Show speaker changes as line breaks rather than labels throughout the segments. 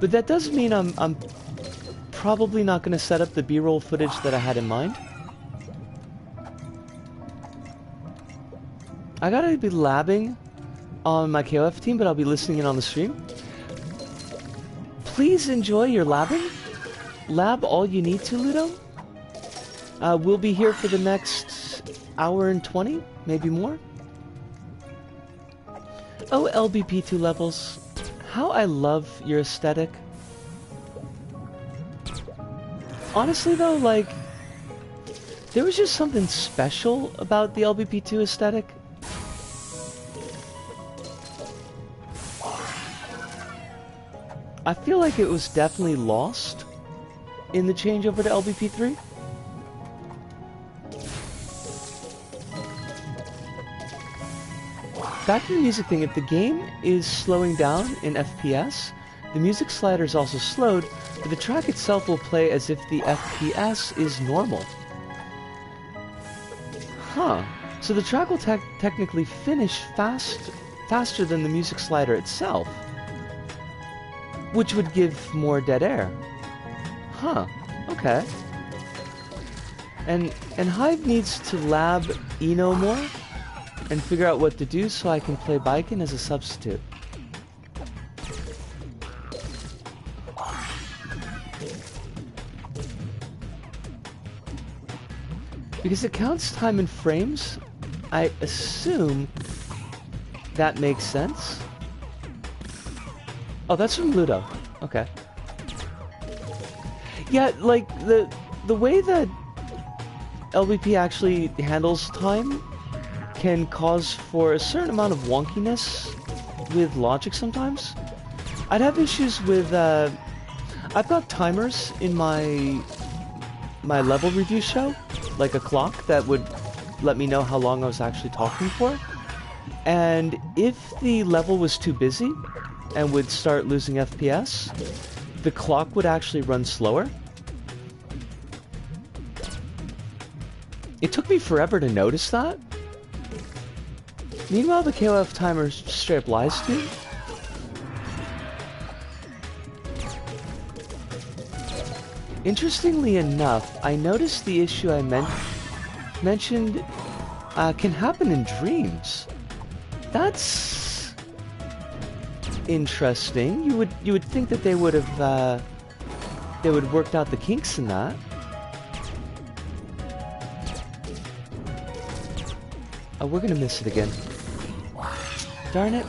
But that does mean I'm probably not going to set up the B-roll footage that I had in mind. I gotta be labbing on my KOF team, but I'll be listening in on the stream. Please enjoy your labbing. Lab all you need to, Ludo. We'll be here for the next hour and 20, maybe more. Oh, LBP 2 levels. How I love your aesthetic. Honestly though, like, there was just something special about the LBP 2 aesthetic. I feel like it was definitely lost in the changeover to LBP 3. Back to the music thing, if the game is slowing down in FPS, the music slider is also slowed, but the track itself will play as if the FPS is normal. Huh. So the track will technically finish faster than the music slider itself, which would give more dead air. Huh. Okay. And Hive needs to lab Eno more and figure out what to do so I can play Baiken as a substitute. Because it counts time in frames, I assume that makes sense. Oh, that's from Ludo. Okay. Yeah, like, the way that LBP actually handles time can cause for a certain amount of wonkiness with logic sometimes. I'd have issues with, I've got timers in my level review show, like a clock that would let me know how long I was actually talking for. And if the level was too busy and would start losing FPS, the clock would actually run slower. It took me forever to notice that. Meanwhile, the KOF timer straight up lies to you. Interestingly enough, I noticed the issue I mentioned can happen in dreams. That's interesting. You would think that they would have worked out the kinks in that. Oh, we're gonna miss it again. Darn it.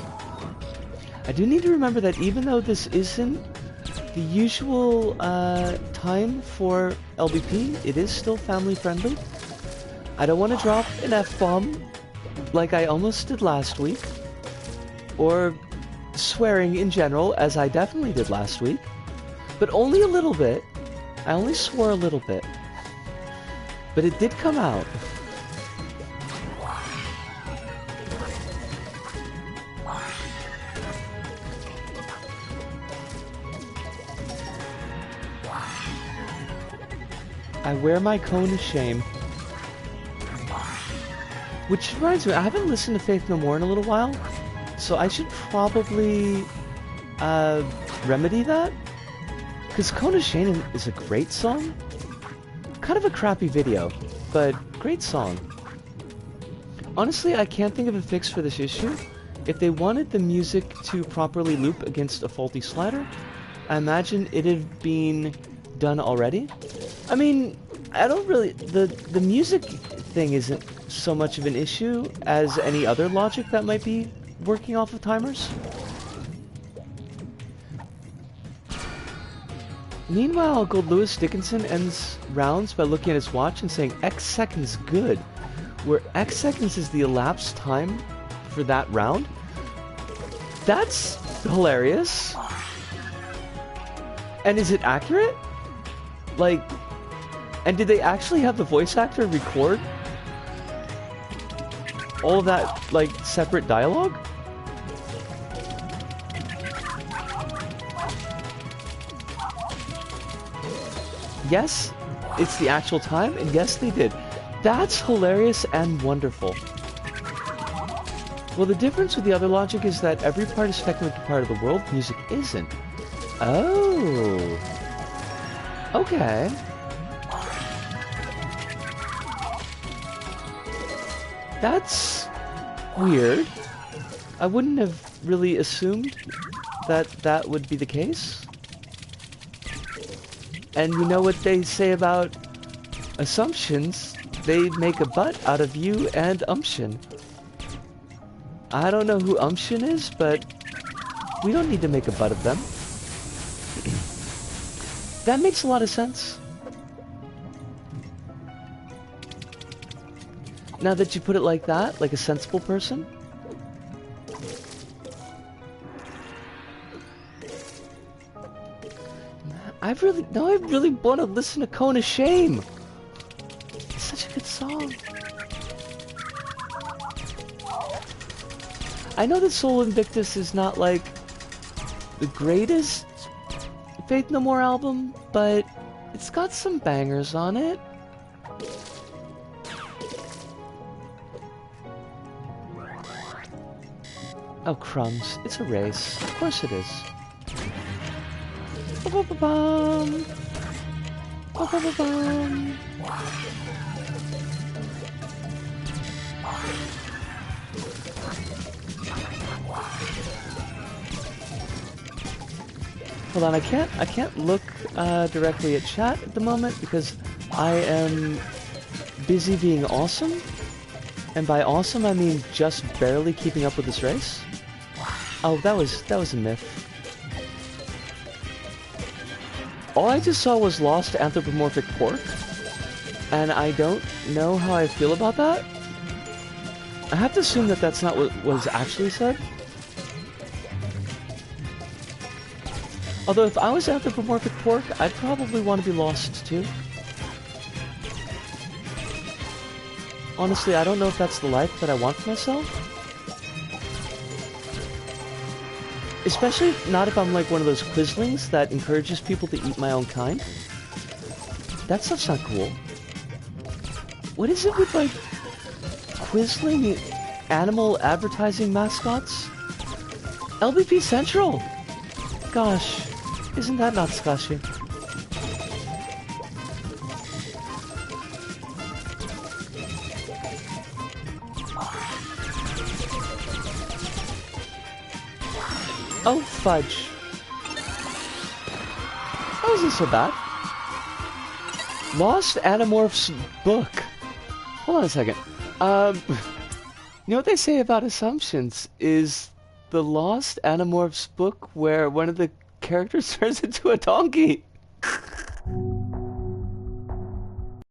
I do need to remember that even though this isn't the usual time for LBP, it is still family friendly. I don't want to drop an F-bomb like I almost did last week, or swearing in general, as I definitely did last week, but only a little bit. I only swore a little bit, but it did come out. I wear my cone of shame. Which reminds me, I haven't listened to Faith No More in a little while, so I should probably remedy that. Because Cone of Shame is a great song. Kind of a crappy video, but great song. Honestly, I can't think of a fix for this issue. If they wanted the music to properly loop against a faulty slider, I imagine it had been done already. I mean, I don't really... The music thing isn't so much of an issue as any other logic that might be working off of timers. Meanwhile, Gold Lewis Dickinson ends rounds by looking at his watch and saying X seconds good, where X seconds is the elapsed time for that round. That's hilarious. And is it accurate? Like, and did they actually have the voice actor record all of that, like, separate dialogue? Yes, it's the actual time, and yes, they did. That's hilarious and wonderful. Well, the difference with the other logic is that every part is technically part of the world, music isn't. Oh. Okay. That's weird. I wouldn't have really assumed that that would be the case. And you know what they say about assumptions? They make a butt out of you and umption. I don't know who umption is, but we don't need to make a butt of them. That makes a lot of sense. Now that you put it like that, like a sensible person. I really want to listen to Kona Shame. It's such a good song. I know that Soul Invictus is not like the greatest Faith No More album, but it's got some bangers on it. Oh, crumbs. It's a race. Of course it is. Ba-ba-ba-bum. Ba-ba-ba-bum. Hold on, I can't look directly at chat at the moment because I am busy being awesome. And by awesome, I mean just barely keeping up with this race. Oh, that was a myth. All I just saw was lost anthropomorphic pork, and I don't know how I feel about that. I have to assume that that's not what was actually said. Although if I was anthropomorphic pork, I'd probably want to be lost too. Honestly, I don't know if that's the life that I want for myself. Especially not if I'm like one of those quislings that encourages people to eat my own kind. That stuff's not cool. What is it with like quisling animal advertising mascots? LBP Central! Gosh, isn't that not scushy? Oh, fudge. That wasn't so bad. Lost Animorphs book. Hold on a second. You know what they say about assumptions is the Lost Animorphs book where one of the characters turns into a donkey.